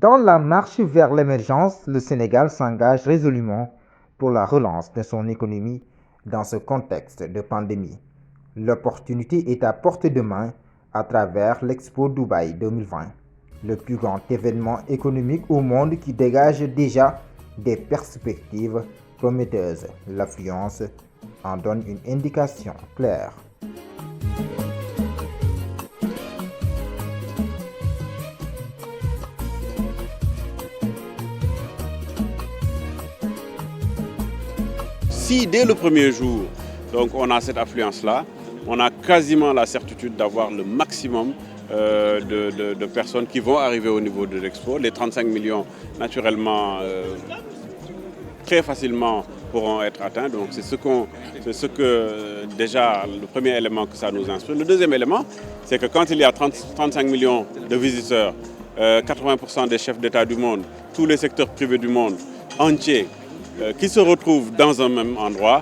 Dans la marche vers l'émergence, le Sénégal s'engage résolument pour la relance de son économie dans ce contexte de pandémie. L'opportunité est à portée de main à travers l'Expo Dubaï 2020, le plus grand événement économique au monde qui dégage déjà des perspectives prometteuses. L'affluence en donne une indication claire. Si dès le premier jour, donc on a cette affluence-là, on a quasiment la certitude d'avoir le maximum de personnes qui vont arriver au niveau de l'expo. Les 35 millions, naturellement, très facilement pourront être atteints. Donc c'est ce que déjà le premier élément que ça nous instruit. Le deuxième élément, c'est que quand il y a 35 millions de visiteurs, 80% des chefs d'État du monde, tous les secteurs privés du monde entiers, qui se retrouvent dans un même endroit.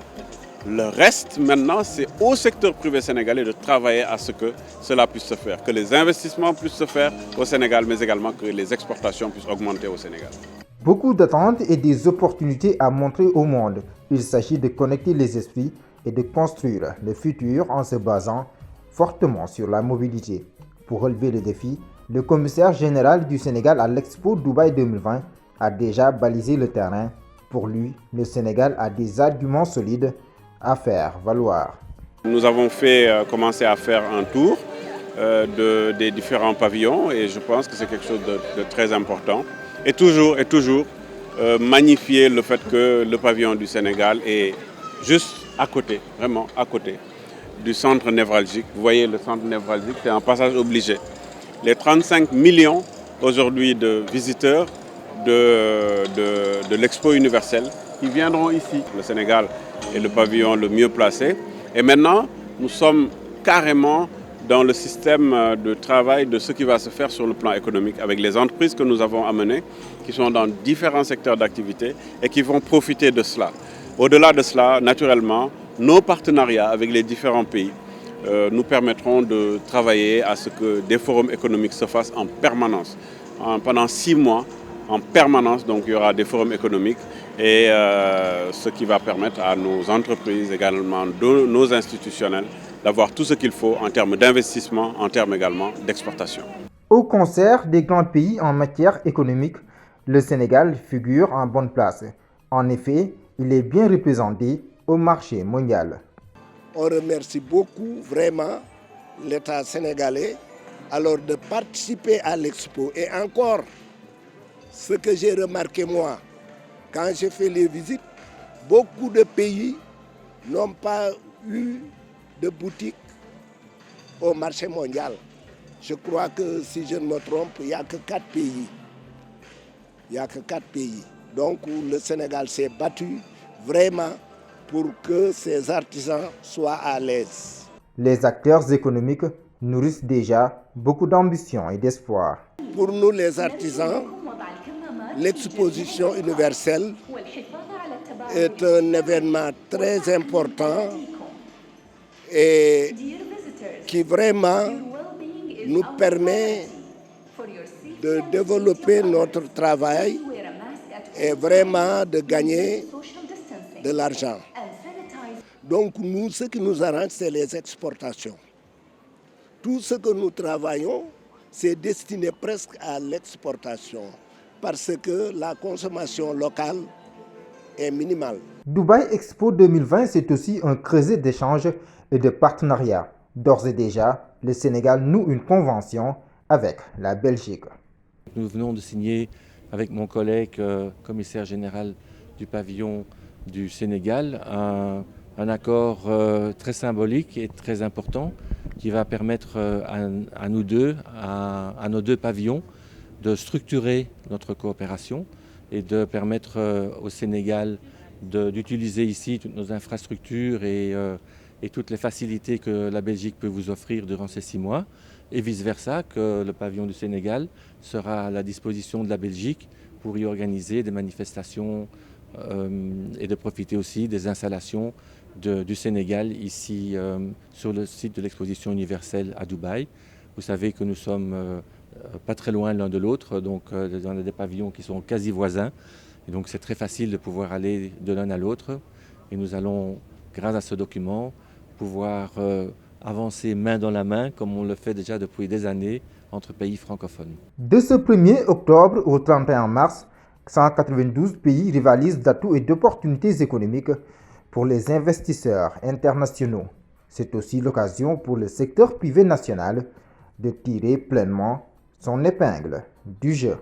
Le reste, maintenant, c'est au secteur privé sénégalais de travailler à ce que cela puisse se faire, que les investissements puissent se faire au Sénégal, mais également que les exportations puissent augmenter au Sénégal. Beaucoup d'attentes et des opportunités à montrer au monde. Il s'agit de connecter les esprits et de construire le futur en se basant fortement sur la mobilité. Pour relever le défi, le commissaire général du Sénégal à l'Expo Dubaï 2020 a déjà balisé le terrain. Pour lui, le Sénégal a des arguments solides à faire valoir. Nous avons commencé à faire un tour des différents pavillons et je pense que c'est quelque chose de très important. Et toujours magnifier le fait que le pavillon du Sénégal est juste à côté, vraiment à côté du centre névralgique. Vous voyez, le centre névralgique, c'est un passage obligé. Les 35 millions aujourd'hui de visiteurs de l'Expo universelle qui viendront ici. Le Sénégal est le pavillon le mieux placé. Et maintenant, nous sommes carrément dans le système de travail de ce qui va se faire sur le plan économique avec les entreprises que nous avons amenées, qui sont dans différents secteurs d'activité et qui vont profiter de cela. Au-delà de cela, naturellement, nos partenariats avec les différents pays nous permettront de travailler à ce que des forums économiques se fassent en permanence. Pendant 6 mois, en permanence, donc il y aura des forums économiques et ce qui va permettre à nos entreprises, également nos institutionnels, d'avoir tout ce qu'il faut en termes d'investissement, en termes également d'exportation. Au concert des grands pays en matière économique, le Sénégal figure en bonne place. En effet, il est bien représenté au marché mondial. On remercie beaucoup vraiment l'État sénégalais alors de participer à l'expo. Et encore, ce que j'ai remarqué moi, quand j'ai fait les visites, beaucoup de pays n'ont pas eu de boutique au marché mondial. Je crois que si je ne me trompe, il n'y a que 4 pays. Il n'y a que 4 pays. Donc le Sénégal s'est battu vraiment pour que ses artisans soient à l'aise. Les acteurs économiques nourrissent déjà beaucoup d'ambition et d'espoir. Pour nous les artisans, l'exposition universelle est un événement très important et qui vraiment nous permet de développer notre travail et vraiment de gagner de l'argent. Donc nous, ce qui nous arrange, c'est les exportations. Tout ce que nous travaillons, c'est destiné presque à l'exportation parce que la consommation locale est minimale. Dubaï Expo 2020, c'est aussi un creuset d'échanges et de partenariats. D'ores et déjà, le Sénégal noue une convention avec la Belgique. Nous venons de signer avec mon collègue commissaire général du pavillon du Sénégal un accord très symbolique et très important qui va permettre à nous deux, à nos deux pavillons, de structurer notre coopération et de permettre au Sénégal d'utiliser ici toutes nos infrastructures et toutes les facilités que la Belgique peut vous offrir durant ces 6 mois, et vice-versa, que le pavillon du Sénégal sera à la disposition de la Belgique pour y organiser des manifestations et de profiter aussi des installations du Sénégal ici sur le site de l'exposition universelle à Dubaï. Vous savez que nous sommes pas très loin l'un de l'autre, donc on a des pavillons qui sont quasi voisins, et donc c'est très facile de pouvoir aller de l'un à l'autre. Et nous allons, grâce à ce document, pouvoir avancer main dans la main, comme on le fait déjà depuis des années, entre pays francophones. De ce 1er octobre au 31 mars, 192 pays rivalisent d'atouts et d'opportunités économiques pour les investisseurs internationaux. C'est aussi l'occasion pour le secteur privé national de tirer pleinement son épingle du jeu.